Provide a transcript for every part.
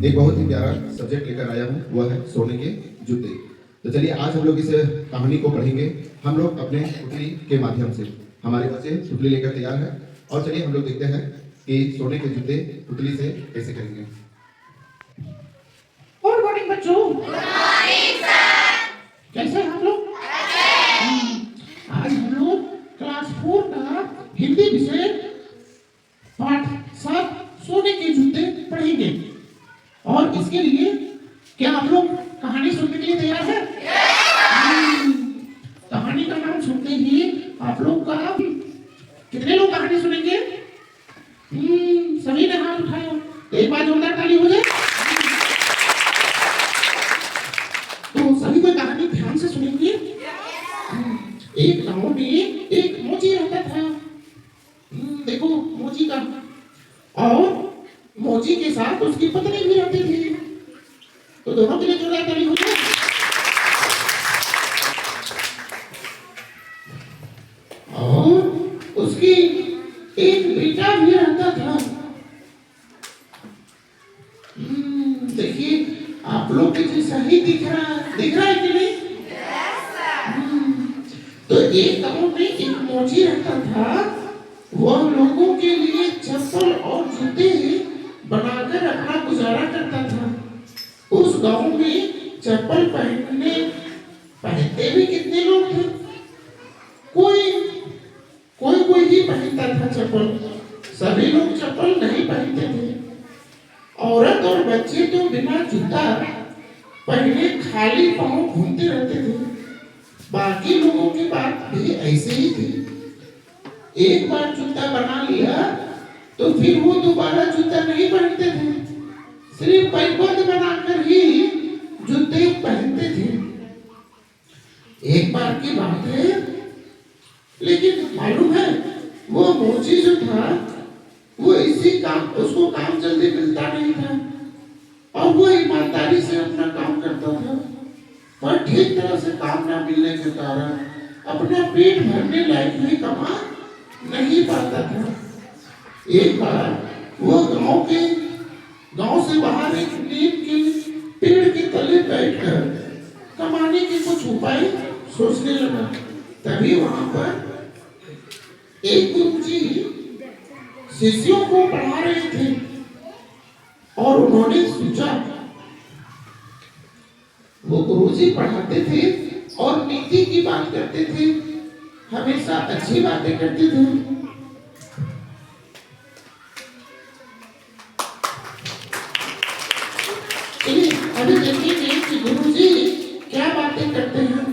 एक बहुत ही प्यारा सब्जेक्ट लेकर आया हूँ, वह है सोने के जूते। तो चलिए आज हम लोग इस कहानी को पढ़ेंगे। हम लोग अपने पुतली के माध्यम से, हमारे बच्चे पुतली लेकर तैयार है और चलिए हम लोग देखते हैं कि सोने के जूते पुतली से कैसे करेंगे। गुड मॉर्निंग बच्चों। कैसे हैं आप लोग? आज हम लोग क्लास 4 का हिंदी विषय पाठ 7 सोने के जूते पढ़ेंगे। और इसके लिए क्या आप लोग कहानी सुनने के लिए तैयार हैं? कहानी का नाम सुनते ही आप लोग का कितने लोग कहानी सुनेंगे? सभी ने हाथ उठाया। एक बार जोरदार ताली हो जाए। तो सभी कोई कहानी ध्यान से सुनेंगे। एक गांव में एक मोची रहता था। देखो मोची का, और मोची के साथ उसकी पत्नी भी रहती थी। तो दोनों के लिए जोरदार ताली हो जाए। और उसकी एक बेटा भी रहता था। देखिए आप लोग के जैसा ही दिख रहा है कि नहीं? तो एक गांव में एक मोची रहता था। वह लोगों के लिए चप्पल और जूते बनाकर अपना गुजारा करता था। उस गांव में चप्पल पहनते भी कितने लोग थे? कोई ही पहनता था चप्पल। सभी लोग चप्पल नहीं पहनते थे। औरत और बच्चे तो बिना जूता पहने खाली पांव घूमते रहते थे। बाकी लोगों की बात भी ऐसे ही थी। एक बार जूता बना लिया तो फिर वो दोबारा जूता नहीं पहनते थे। सिर्फ पैबंद बनाकर ही जूते पहनते थे। एक बार की बात है, लेकिन मालूम है वो मोची जो था वो उसको काम जल्दी मिलता नहीं था और वो ईमानदारी से अपना काम करता था। पर ठीक तरह से काम न मिलने के कारण अपना पेट भरने लायक भी कमा नहीं पाता था। एक बार वो गांव से बाहर एक नीम के पेड़ के तले बैठकर कमाने के कुछ उपाय सोचने लगा। तभी वहां पर एक गुरुजी शिष्यों को पढ़ा रहे थे और उन्होंने सोचा, वो गुरुजी पढ़ाते थे और नीति की बात करते थे, हमेशा अच्छी बातें करते थे। अभी देखेंगे कि गुरुजी क्या बातें करते हैं।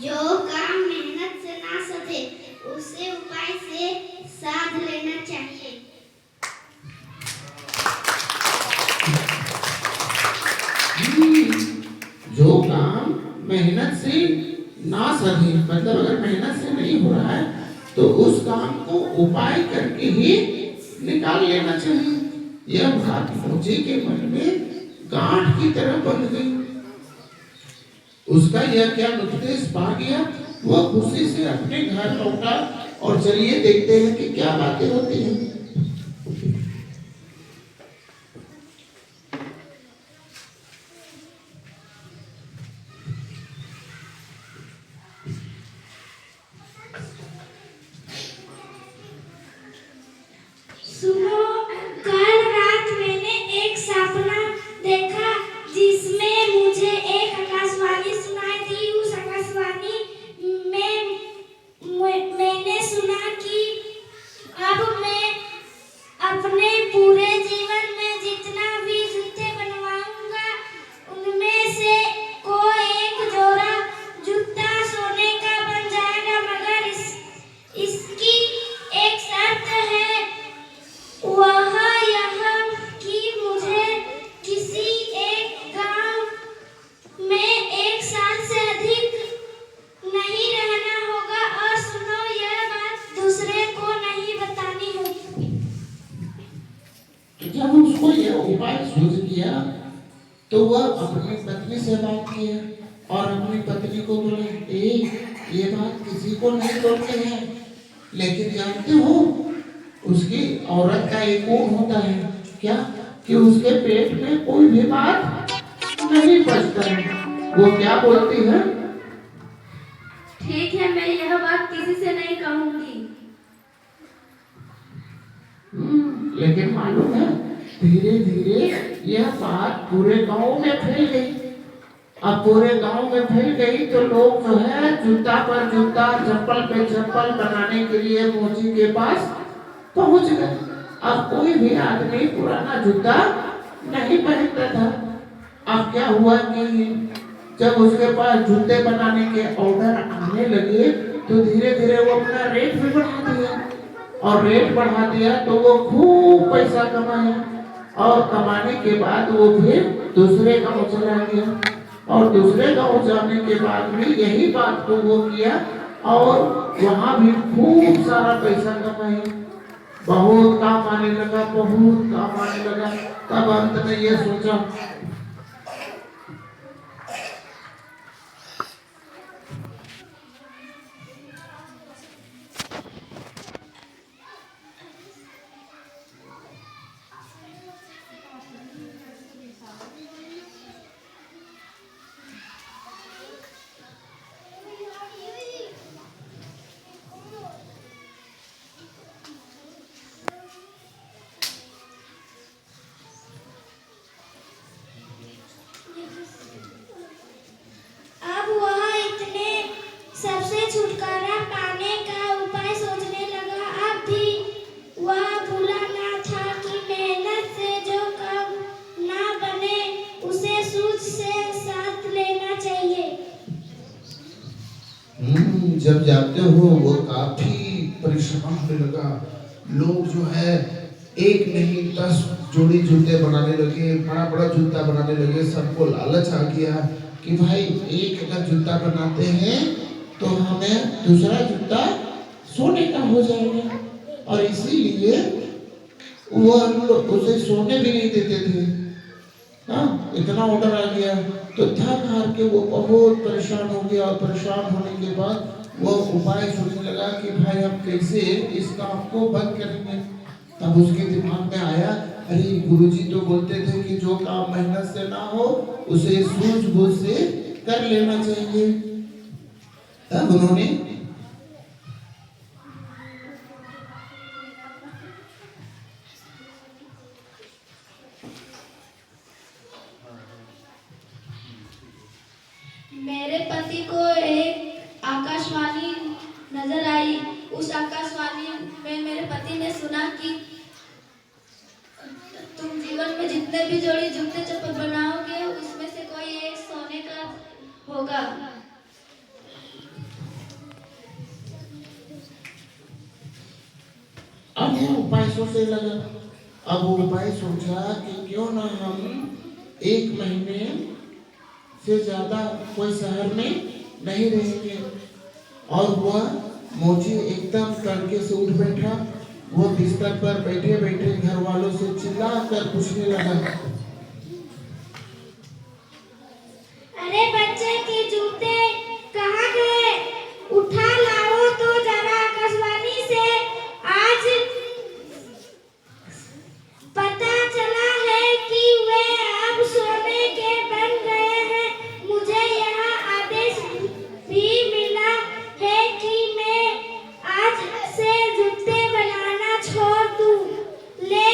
जो काम मेहनत से ना सके उसे उपाय से साध लेना चाहिए। जो काम मेहनत से ना सके, मतलब अगर मेहनत से नहीं हो रहा है तो उस काम को उपाय करके ही निकाल लेना चाहिए। यह बात मोची के मन में गांठ की तरह बन गई। उसका यह क्या नुक्तेश पा गया। वह खुशी से अपने घर लौटा और चलिए देखते हैं कि क्या बातें होती हैं। सुनो, कल रात मैंने एक सपना देखा जिसमें मुझे एक आकाशवाणी सुनाई दी। उस आकाशवाणी में मैंने सुना कि अब मैं अपने पूरे जीवन में जितना भी जूते बनवाऊंगा उनमें से कोई एक जोड़ा जूता सोने का बन जाएगा, मगर इसकी एक शर्त है। वह यह कि मुझे किसी एक गांव में 1 साल से अधिक नहीं रहना होगा। और सुनो, यह बात दूसरे को नहीं बतानी होगी। जब उसको यह उपाय सूझ गया तो वह अपनी पत्नी से बात किया और अपनी पत्नी को बोले, ये बात किसी को नहीं बोलते हैं। लेकिन जानते हो उसकी औरत का एक गुण होता है क्या कि उसके पेट में कोई भी बात नहीं बचता है। वो क्या बोलती है? ठीक है, मैं यह बात किसी से नहीं कहूंगी। लेकिन मालूम है धीरे धीरे यह बात पूरे गांव में फैल गई। अब पूरे गांव में फैल गई तो लोग जो है जूता पर जूता, चप्पल पे चप्पल बनाने के लिए मोची के पास पहुंच गए। अब कोई भी आदमी पुराना जूता नहीं पहनता था। अब क्या हुआ कि जब उसके पास जूते बनाने के ऑर्डर आने लगे तो धीरे धीरे वो अपना रेट भी बढ़ा दिया, और रेट बढ़ा दिया तो वो खूब पैसा कमाया, और कमाने के बाद वो फिर दूसरे गांव चला गया, और दूसरे गांव जाने के बाद भी यही बात को वो किया और वहां भी खूब सारा पैसा कमाया। बहुत काम आने लगा, बहुत काम आने लगा। तब अंत में ये सोचा अब वह इतने सबसे छुटकारा पाने का उपाय सोचने लगा। अब भी वह भूला ना था कि मेहनत से जो काम ना बने उसे सूझ से साथ लेना चाहिए। जब जाते हो वो काफी परेशान होने लगा। लोग जो है एक नहीं 10 जोड़ी जूते बनाने लगे, बड़ा बड़ा जूता बनाने लगे। सबको लालच आ गया कि भाई एक अगर जूता बनाते हैं तो हमें दूसरा जूता सोने का हो जाएगा, और इसीलिए वो उसे सोने भी नहीं देते थे। हाँ, इतना ऑर्डर आ गया तो थक हार के वो बहुत परेशान हो गया, और परेशान होने के बाद वो उपाय सोचने लगा कि भाई हम कैसे इस काम को बंद करेंगे। तब उसके दिमाग में आया, अरे गुरुजी तो बोलते थे कि जो काम मेहनत से ना हो उसे सूझबूझ से कर लेना चाहिए। तब उन्होंने मेरे पति को एक आकाशवाणी नजर आई। उस आकाशवाणी में मेरे पति ने सुना कि तुम जीवन में जितने भी जोड़ी जूते चप्पल बनाओगे उसमें से कोई एक सोने का होगा। अब वो उपाय सोचने लगा। अब वो उपाय सोचा कि क्यों ना हम 1 महीने से ज्यादा कोई शहर में नहीं रहेंगे। और वह मोची एकदम तड़के से उठ बैठा। वो बिस्तर पर बैठे बैठे घर वालों से चिल्ला कर पूछने लगा, अरे बच्चे के जूते कहाँ गए? उठा लाओ तो जरा आकाशवाणी से। आज पता चला है कि वे अब सोने के बन गए हैं। मुझे यह आदेश भी मिला है कि मैं आज से जूते बनाना छोड़ दूं। ले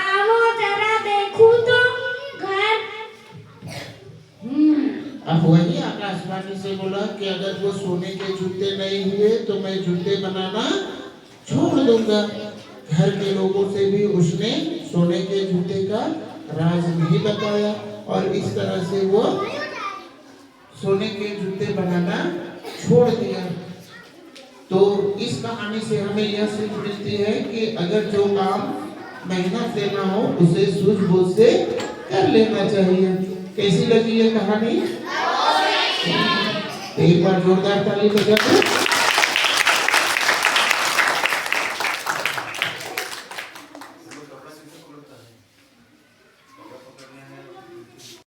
आओ जरा देखूं तो घर। अब वही आकाशवाणी से बोला कि अगर वो सोने के जूते नहीं हुए तो मैं जूते बनाना छोड़ दूंगा। घर के लोगों से भी उसने सोने के जूते का राज नहीं बताया, और इस तरह से वो सोने के जूते बनाना छोड़ दिया। तो इस कहानी से हमें यह सीख मिलती है कि अगर जो काम मेहनत से ना हो उसे सूझबूझ से कर लेना चाहिए। कैसी लगी ये कहानी? एक बार जोरदार ताली बजाओ।